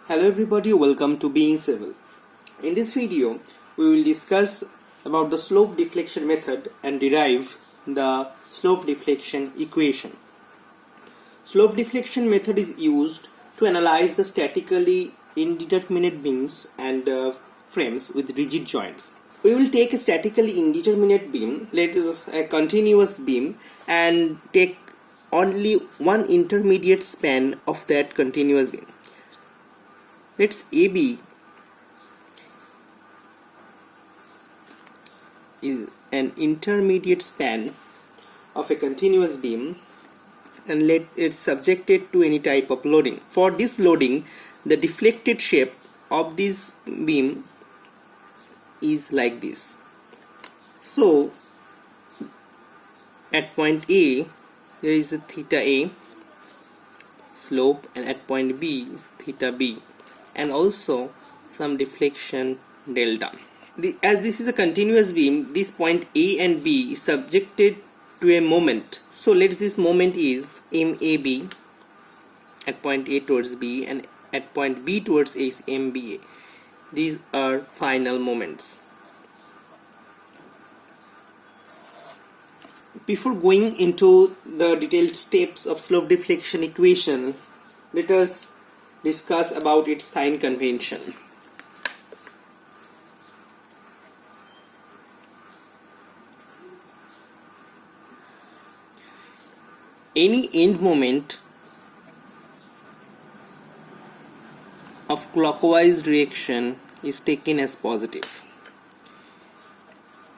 Hello everybody, welcome to Being Civil. In this video, we will discuss about the slope deflection method and derive the slope deflection equation. Slope deflection method is used to analyze the statically indeterminate beams and frames with rigid joints. We will take a statically indeterminate beam, let us a continuous beam, and take only one intermediate span of that continuous beam. Let's AB is an intermediate span of a continuous beam and let it subjected to any type of loading. For this loading, the deflected shape of this beam is like this. So at point A there is a theta A slope, and at point B is theta B, and also some deflection delta. As this is a continuous beam, this point A and B is subjected to a moment. So let's this moment is MAB at point A towards B, and at point B towards A is MBA. These are final moments. Before going into the detailed steps of slope deflection equation, let us discuss about its sign convention. Any end moment of clockwise direction is taken as positive.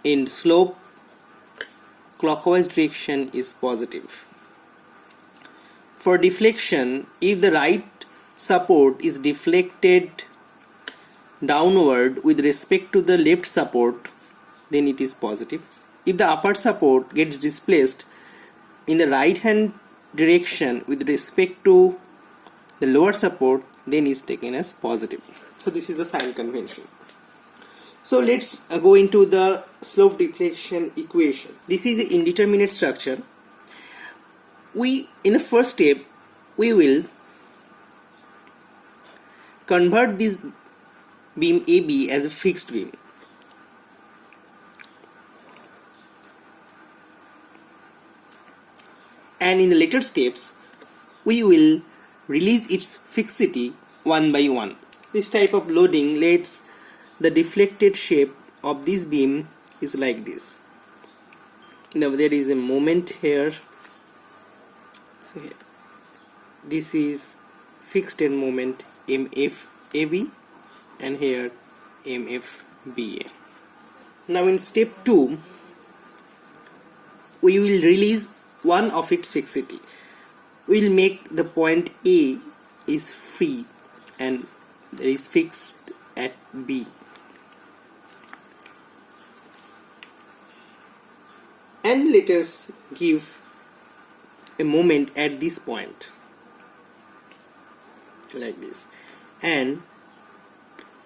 In slope, clockwise direction is positive. For deflection, if the right support is deflected downward with respect to the left support, then it is positive. If the upper support gets displaced in the right hand direction with respect to the lower support, then is taken as positive. So this is the sign convention. So let's go into the slope deflection equation. This is an indeterminate structure. In the first step, we will convert this beam AB as a fixed beam. And in the later steps, we will release its fixity one by one. This type of loading lets the deflected shape of this beam is like this. Now there is a moment here. So here, this is fixed end moment MFAB, and here MFBA. Now in step 2, we will release one of its fixity. We will make the point A is free and there is fixed at B. And let us give a moment at this point like this, and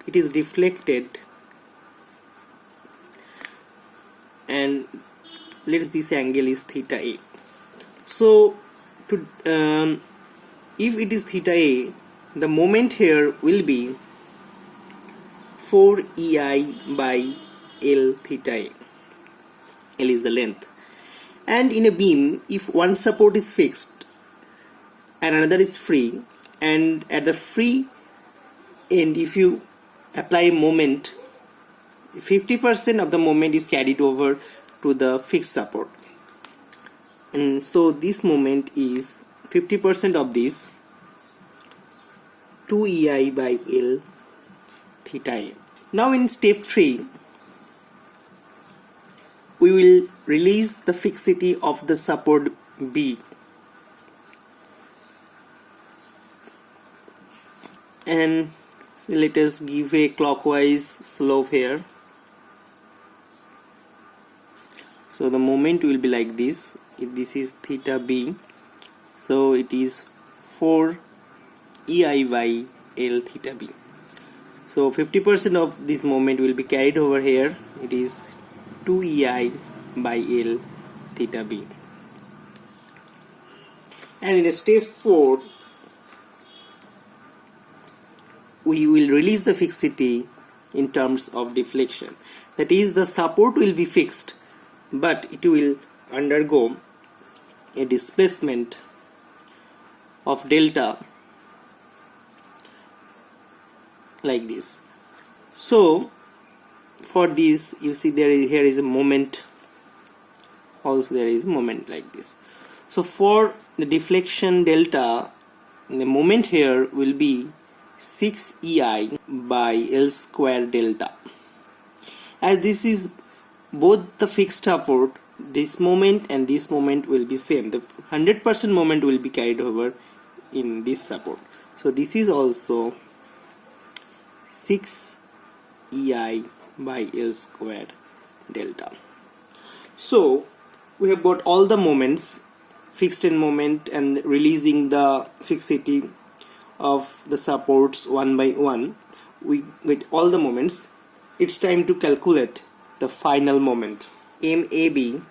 it is deflected, and let's this angle is theta A. So if it is theta A, the moment here will be 4 EI by L theta A. L is the length. And in a beam, if one support is fixed and another is free, and at the free end, if you apply a moment, 50% of the moment is carried over to the fixed support. And so this moment is 50% of this 2 EI by L theta A. Now in step 3, we will release the fixity of the support B, and let us give a clockwise slope here. So the moment will be like this. This is theta B, so it is 4 EI by L theta B. So 50% of this moment will be carried over here. It is 2 EI by L theta B. And in step 4, we will release the fixity in terms of deflection. That is, the support will be fixed, but it will undergo a displacement of delta like this. So for this, you see here is a moment, also there is a moment like this. So for the deflection delta, the moment here will be 6 EI by L square delta. As this is both the fixed support, this moment and this moment will be same. The 100% moment will be carried over in this support. So this is also 6 EI by L square delta. So we have got all the moments, fixed end moment and releasing the fixity of the supports one by one. We get all the moments. It's time to calculate the final moment. MAB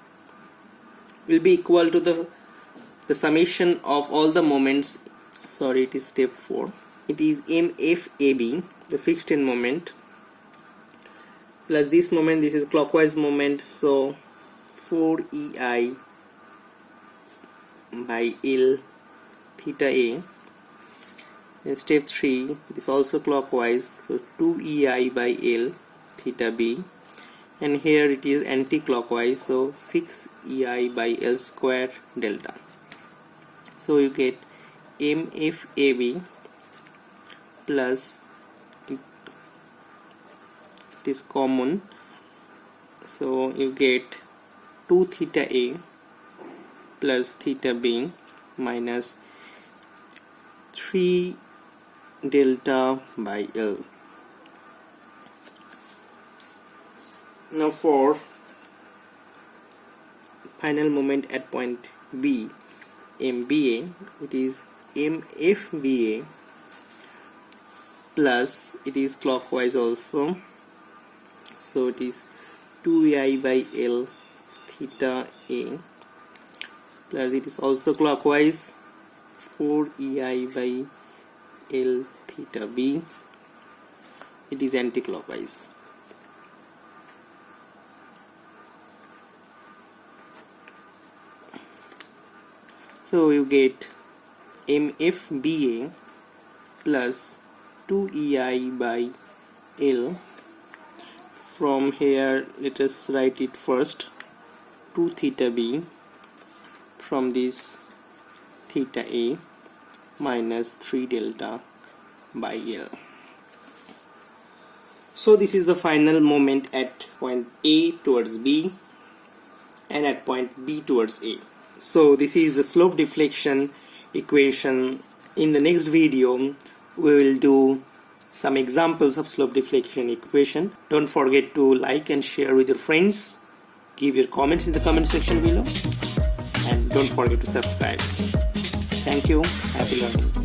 will be equal to the summation of all the moments. Sorry, it is step 4. It is MFAB, the fixed end moment, plus this moment. This is clockwise moment, so 4 EI by L theta A. In step 3, it is also clockwise, so 2 EI by L theta B, and here it is anti-clockwise, so 6 EI by L square delta. So you get MFAB plus, it is common, so you get 2 theta A plus theta B minus 3 delta by L. Now for final moment at point B, MBA, it is MFBA plus, it is clockwise also, so it is 2 EI by L theta A, plus it is also clockwise, 4 EI by L theta B. It is anti-clockwise. So you get MFBA plus 2 EI by L. From here, let us write it first. 2 theta B from this theta A minus 3 delta by L. So this is the final moment at point A towards B and at point B towards A. So this is the slope deflection equation. In the next video we will do some examples of slope deflection equation. Don't forget to like and share with your friends. Give your comments in the comment section below, and don't forget to subscribe. Thank you. Happy learning.